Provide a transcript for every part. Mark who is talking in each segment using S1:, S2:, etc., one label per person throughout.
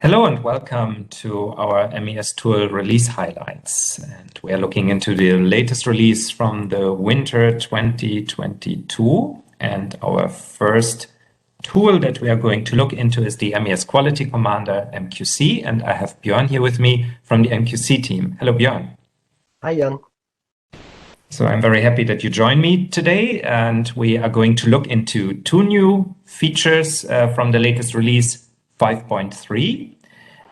S1: Hello and welcome to our MES tool release highlights. And we are looking into the latest release from the winter 2022. And our first tool that we are going to look into is the MES Quality Commander MQC. And I have Björn here with me from the MQC team. Hello, Björn.
S2: Hi, Jan.
S1: So I'm very happy that you joined me today. And we are going to look into two new features from the latest release 5.3.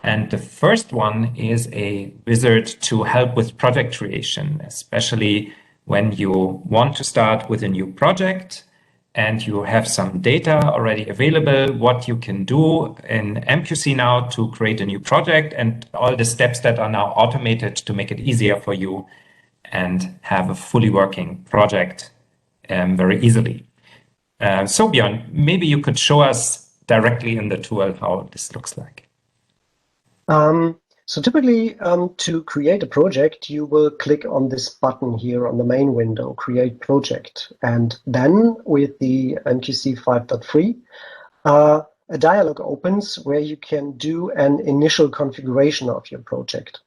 S1: And the first one is a wizard to help with project creation, especially when you want to start with a new project and you have some data already available, what you can do in MQC now to create a new project and all the steps that are now automated to make it easier for you and have a fully working project very easily. So Björn, maybe you could show us directly in the tool how this looks like.
S2: So typically, to create a project, you will click on this button here on the main window, Create Project. And then with the MQC 5.3, a dialog opens where you can do an initial configuration of your project.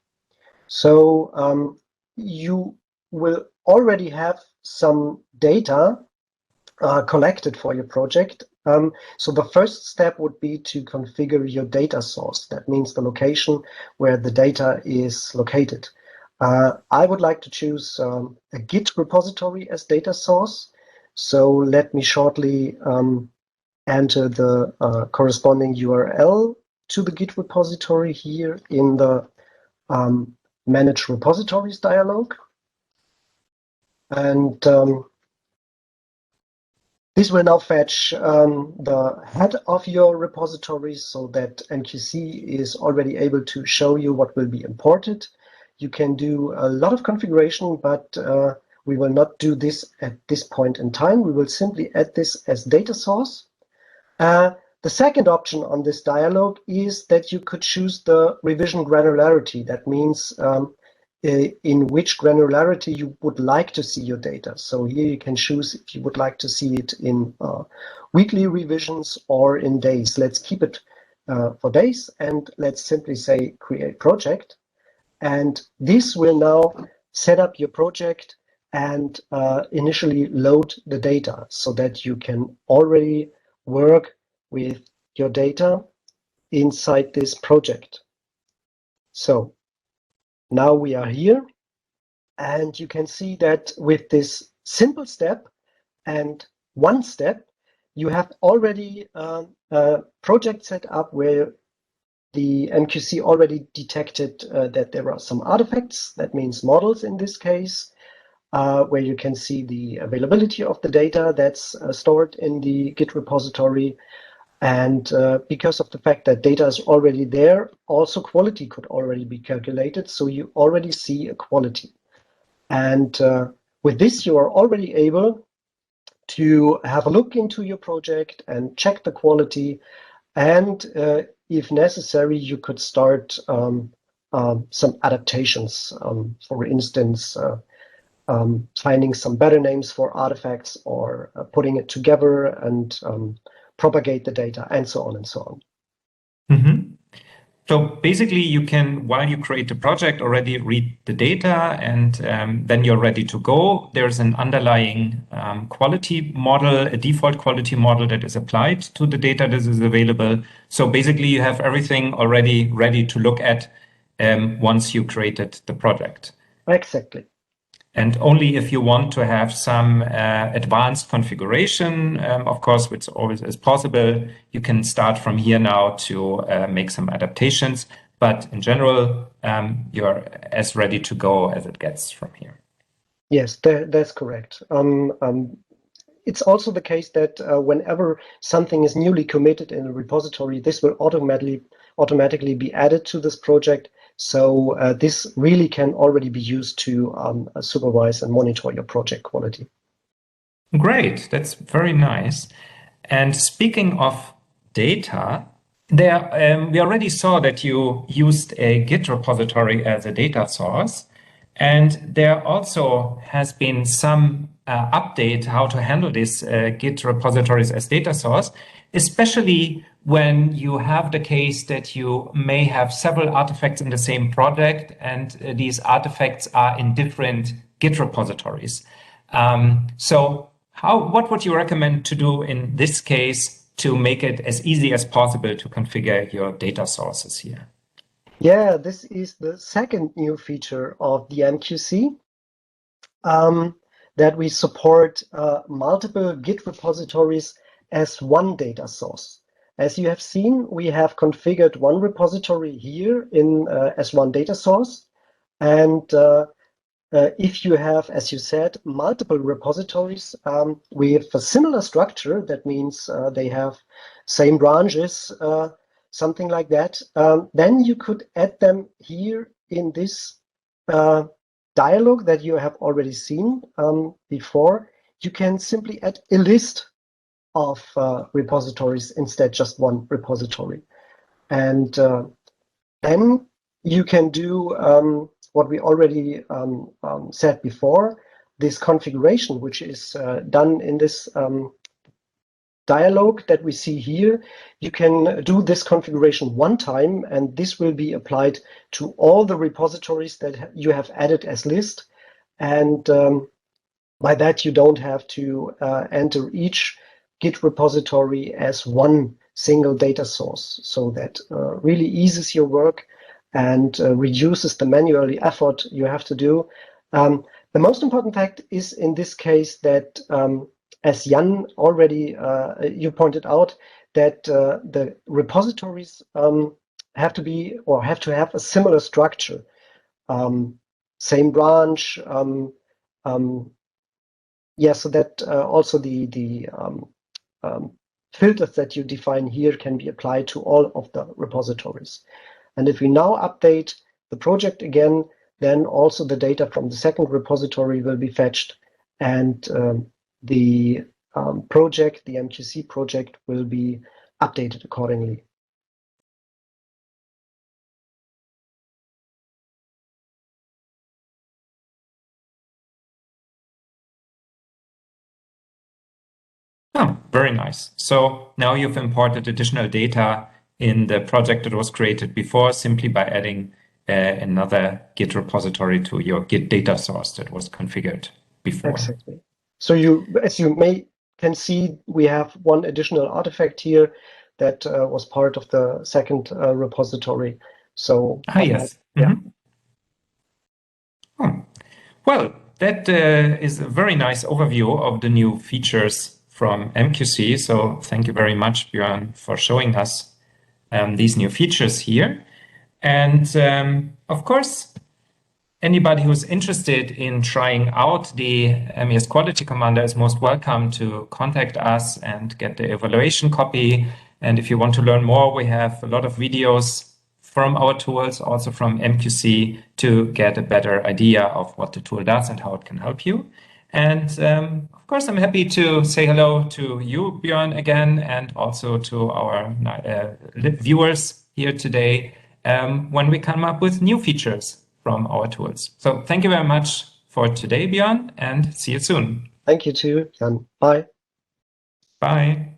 S2: So you will already have some data collected for your project. So the first step would be to configure your data source. That means the location where the data is located. I would like to choose a Git repository as data source. So let me shortly enter the corresponding URL to the Git repository here in the Manage Repositories dialog. And this will now fetch the head of your repository so that MQC is already able to show you what will be imported. You can do a lot of configuration, but we will not do this at this point in time. We will simply add this as data source. The second option on this dialog is that you could choose the revision granularity. That means in which granularity you would like to see your data. So here you can choose if you would like to see it in weekly revisions or in days. Let's keep it for days and let's simply say create project. And this will now set up your project and initially load the data so that you can already work with your data inside this project. So now we are here, and you can see that with this simple step and one step, you have already a project set up where the MQC already detected that there are some artifacts, that means models in this case, where you can see the availability of the data that's stored in the Git repository. And because of the fact that data is already there, also quality could already be calculated. So you already see a quality. And with this, you are already able to have a look into your project and check the quality. And if necessary, you could start some adaptations. For instance, finding some better names for artifacts or putting it together and propagate the data, and so on and so on.
S1: Mm-hmm. So basically, you can, while you create the project, already read the data, and then you're ready to go. There's an underlying quality model, a default quality model that is applied to the data that is available. So basically, you have everything already ready to look at once you created the project.
S2: Exactly.
S1: And only if you want to have some advanced configuration, of course, which always is possible, you can start from here now to make some adaptations. But in general, you're as ready to go as it gets from here.
S2: Yes, that's correct. It's also the case that whenever something is newly committed in a repository, this will automatically be added to this project. So this really can already be used to supervise and monitor your project quality.
S1: Great, that's very nice. And speaking of data, there we already saw that you used a Git repository as a data source. And there also has been some update how to handle these Git repositories as data source, especially when you have the case that you may have several artifacts in the same project and these artifacts are in different Git repositories. So what would you recommend to do in this case to make it as easy as possible to configure your data sources here?
S2: Yeah, this is the second new feature of the MQC, that we support multiple Git repositories as one data source. As you have seen, we have configured one repository here as one data source. And if you have, as you said, multiple repositories with a similar structure, that means they have same branches, something like that, then you could add them here in this dialog that you have already seen before. You can simply add a list of repositories instead just one repository. And then you can do what we already said before, this configuration, which is done in this dialog that we see here. You can do this configuration one time, and this will be applied to all the repositories that you have added as list. And by that, you don't have to enter each Git repository as one single data source. So that really eases your work and reduces the manual effort you have to do. The most important fact is in this case that as Jan already you pointed out, that the repositories have to have a similar structure, same branch. Yeah, so that also the filters that you define here can be applied to all of the repositories. And if we now update the project again, then also the data from the second repository will be fetched, and the project, the MQC project, will be updated accordingly.
S1: Oh, very nice. So now you've imported additional data in the project that was created before simply by adding another Git repository to your Git data source that was configured before.
S2: Exactly. So as you can see, we have one additional artifact here that was part of the second repository. So
S1: yes.
S2: Yeah.
S1: Oh. Well, that is a very nice overview of the new features from MQC. So thank you very much, Björn, for showing us these new features here. And of course, anybody who's interested in trying out the MES Quality Commander is most welcome to contact us and get the evaluation copy. And if you want to learn more, we have a lot of videos from our tools, also from MQC, to get a better idea of what the tool does and how it can help you. And of course, I'm happy to say hello to you, Björn, again, and also to our viewers here today when we come up with new features from our tools. So thank you very much for today, Björn, and see you soon.
S2: Thank you too, Jan. Bye.
S1: Bye.